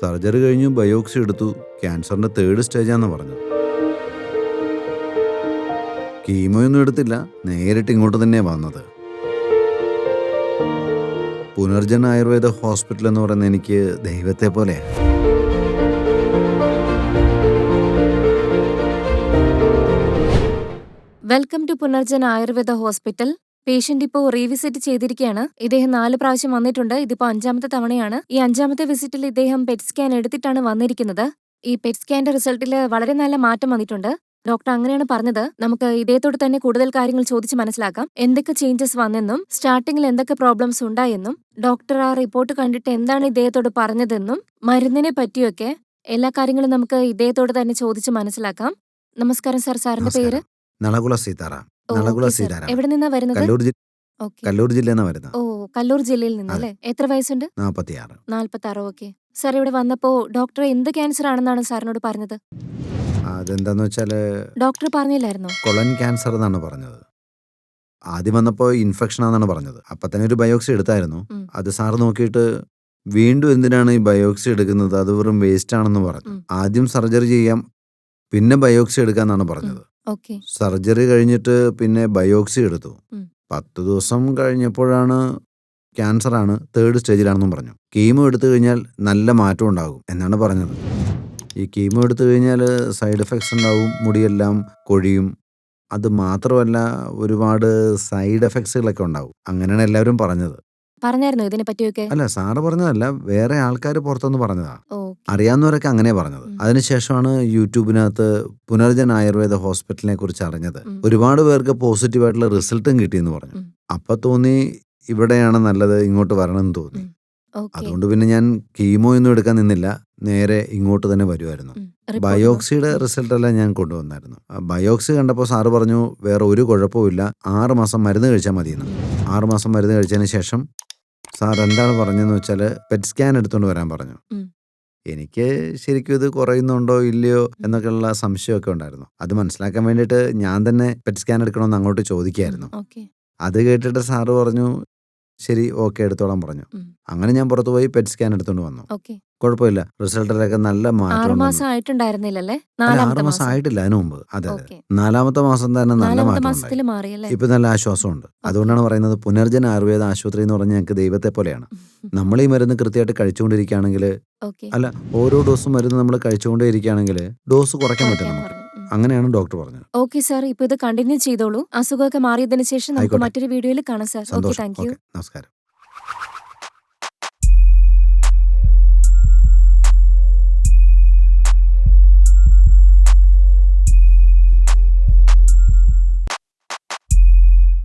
Surgery കഴിഞ്ഞു biopsy എടുത്തു. ക്യാൻസറിന്റെ 3rd സ്റ്റേജാന്ന് പറഞ്ഞു. കീമോയൊന്നും എടുത്തില്ല, നേരിട്ട് ഇങ്ങോട്ട് തന്നെയാണ് വന്നത്. പുനർജൻ ആയുർവേദ ഹോസ്പിറ്റൽ എന്ന് പറയുന്നത് എനിക്ക് ദൈവത്തെ പോലെ. Welcome to Punarjan Ayurveda hospital. Patient ഇപ്പോൾ റീവിസിറ്റ് ചെയ്തിരിക്കുകയാണ്. ഇദ്ദേഹം 4 പ്രാവശ്യം വന്നിട്ടുണ്ട്. ഇതിപ്പോ 5ാമത്തെ തവണയാണ്. ഈ 5ാമത്തെ വിസിറ്റിൽ ഇദ്ദേഹം പെറ്റ് സ്കാൻ എടുത്തിട്ടാണ് വന്നിരിക്കുന്നത്. ഈ പെറ്റ് സ്കാന്റെ റിസൾട്ടിൽ വളരെ നല്ല മാറ്റം വന്നിട്ടുണ്ട്. ഡോക്ടർ അങ്ങനെയാണ് പറഞ്ഞത്. നമുക്ക് ഇദ്ദേഹത്തോട് തന്നെ കൂടുതൽ കാര്യങ്ങൾ ചോദിച്ച് മനസ്സിലാക്കാം. എന്തൊക്കെ ചേഞ്ചസ് വന്നെന്നും സ്റ്റാർട്ടിങ്ങിൽ എന്തൊക്കെ പ്രോബ്ലംസ് ഉണ്ടായെന്നും ഡോക്ടർ ആ റിപ്പോർട്ട് കണ്ടിട്ട് എന്താണ് ഇദ്ദേഹത്തോട് പറഞ്ഞതെന്നും മരുന്നിനെ പറ്റിയൊക്കെ എല്ലാ കാര്യങ്ങളും നമുക്ക് ഇദ്ദേഹത്തോട് തന്നെ ചോദിച്ച് മനസ്സിലാക്കാം. നമസ്കാരം സാർ. സാറിന്റെ പേര്? നളകുള സീതാറാം. ഓ, നളകുള ഓക്കേ സാർ. സീതാറാം. എവിടെ നിന്നാ വരുന്നത്? ഓക്കെ. കല്ലൂർ ജില്ലയിൽ നിന്നാണ് വരുന്നത്. ഓ, കല്ലൂർ ജില്ലയിൽ നിന്നല്ലേ? എത്ര വയസ്സുണ്ട്? 46. 46. Okay sir. ഇവിടെ വന്നപ്പോ ഡോക്ടർ എന്ത് ക്യാൻസർ ആണെന്നാണ് സാറിനോട് പറഞ്ഞത്? അതെന്താന്ന് വെച്ചാല് ഡോക്ടർ പറഞ്ഞില്ലായിരുന്നോ? കൊളൻ ക്യാൻസർ എന്നാണ് പറഞ്ഞത്. ആദ്യം വന്നപ്പോൾ ഇൻഫെക്ഷൻ ആണെന്നാണ് പറഞ്ഞത്. അപ്പം തന്നെ ഒരു ബയോപ്സി എടുത്തായിരുന്നു. അത് സാറ് നോക്കിയിട്ട് വീണ്ടും എന്തിനാണ് ഈ ബയോപ്സി എടുക്കുന്നത്, അത് വെറും വേസ്റ്റ് ആണെന്ന് പറഞ്ഞു. ആദ്യം സർജറി ചെയ്യാം, പിന്നെ ബയോപ്സി എടുക്കാന്നാണ് പറഞ്ഞത്. ഓക്കെ. സർജറി കഴിഞ്ഞിട്ട് പിന്നെ ബയോപ്സി എടുത്തു. 10 ദിവസം കഴിഞ്ഞപ്പോഴാണ് ക്യാൻസറാണ്, 3rd സ്റ്റേജിലാണെന്നും പറഞ്ഞു. കീമോ എടുത്തു കഴിഞ്ഞാൽ നല്ല മാറ്റം ഉണ്ടാകും എന്നാണ് പറഞ്ഞത്. ഈ കീമോ എടുത്തു കഴിഞ്ഞാൽ സൈഡ് എഫക്ട്സ് ഉണ്ടാവും, മുടിയെല്ലാം കൊഴിയും. അത് മാത്രമല്ല ഒരുപാട് സൈഡ് എഫക്ട്സുകളൊക്കെ ഉണ്ടാവും. അങ്ങനെയാണ് എല്ലാവരും പറഞ്ഞത്. പറഞ്ഞായിരുന്നോ ഇതിനെ പറ്റിയൊക്കെ? അല്ല, സാറ് പറഞ്ഞതല്ല, വേറെ ആൾക്കാർ പുറത്തുനിന്ന് പറഞ്ഞതാ. ഓ, അറിയാവുന്നവരൊക്കെ അങ്ങനെ പറഞ്ഞത്. അതിനുശേഷമാണ് യൂട്യൂബിനകത്ത് പുനർജൻ ആയുർവേദ ഹോസ്പിറ്റലിനെ കുറിച്ച് അറിഞ്ഞത്. ഒരുപാട് പേർക്ക് പോസിറ്റീവായിട്ടുള്ള റിസൾട്ടും കിട്ടിയെന്ന് പറഞ്ഞു. അപ്പൊ തോന്നി ഇവിടെയാണ് നല്ലത്, ഇങ്ങോട്ട് വരണമെന്ന് തോന്നി. ഓക്കെ. അതുകൊണ്ട് പിന്നെ ഞാൻ കീമോ ഒന്നും എടുക്കാൻ നിന്നില്ല, നേരെ ഇങ്ങോട്ട് തന്നെ വരുമായിരുന്നു. ബയോപ്സിയുടെ റിസൾട്ടെല്ലാം ഞാൻ കൊണ്ടുവന്നായിരുന്നു. ബയോപ്സി കണ്ടപ്പോൾ സാറ് പറഞ്ഞു വേറെ ഒരു കുഴപ്പമില്ല, 6 മാസം മരുന്ന് കഴിച്ചാൽ മതിയെന്ന്. 6 മാസം മരുന്ന് കഴിച്ചതിന് ശേഷം സാർ എന്താണ് പറഞ്ഞതെന്ന് വെച്ചാൽ പെറ്റ് സ്കാൻ എടുത്തുകൊണ്ട് വരാൻ പറഞ്ഞു. എനിക്ക് ശരിക്കും ഇത് കുറയുന്നുണ്ടോ ഇല്ലയോ എന്നൊക്കെയുള്ള സംശയമൊക്കെ ഉണ്ടായിരുന്നു. അത് മനസ്സിലാക്കാൻ വേണ്ടിയിട്ട് ഞാൻ തന്നെ പെറ്റ് സ്കാൻ എടുക്കണമെന്ന് അങ്ങോട്ട് ചോദിക്കുകയായിരുന്നു. അത് കേട്ടിട്ട് സാറ് പറഞ്ഞു ശരി, ഓക്കെ, എടുത്തോളാൻ പറഞ്ഞു. അങ്ങനെ ഞാൻ പുറത്തു പോയി പെറ്റ് സ്കാൻ എടുത്തോണ്ട് വന്നു. കുഴപ്പമില്ല, റിസൾട്ടിലൊക്കെ നല്ല മാറ്റം. 6 മാസം ആയിട്ടുണ്ടായിരുന്നില്ലല്ലേ? 6 മാസം ആയിട്ടില്ല, അതിനു മുമ്പ്. അതെ, 4ാമത്തെ മാസം തന്നെ നല്ല മാറ്റം ഉണ്ടായി. ഇപ്പൊ നല്ല ആശ്വാസമുണ്ട്. അതുകൊണ്ടാണ് പറയുന്നത് പുനർജൻ ആയുർവേദ ആശുപത്രി എന്ന് പറഞ്ഞാൽ ഞങ്ങൾക്ക് ദൈവത്തെ പോലെയാണ്. നമ്മൾ ഈ മരുന്ന് കൃത്യമായിട്ട് കഴിച്ചുകൊണ്ടിരിക്കുകയാണെങ്കിൽ, അല്ല, ഓരോ ഡോസും മരുന്ന് നമ്മൾ കഴിച്ചുകൊണ്ടേ ഇരിക്കുകയാണെങ്കിൽ ഡോസ് കുറയ്ക്കാൻ പറ്റും നമുക്ക്. അങ്ങനെയാണ് ഡോക്ടർ പറഞ്ഞത്. ഓക്കെ സാർ, ഇപ്പൊ ഇത് കണ്ടിന്യൂ ചെയ്തോളൂ. അസുഖമൊക്കെ മാറിയതിനു ശേഷം നമുക്ക് മറ്റൊരു വീഡിയോയിൽ കാണാം സാർ. Okay, thank you. നമസ്കാരം.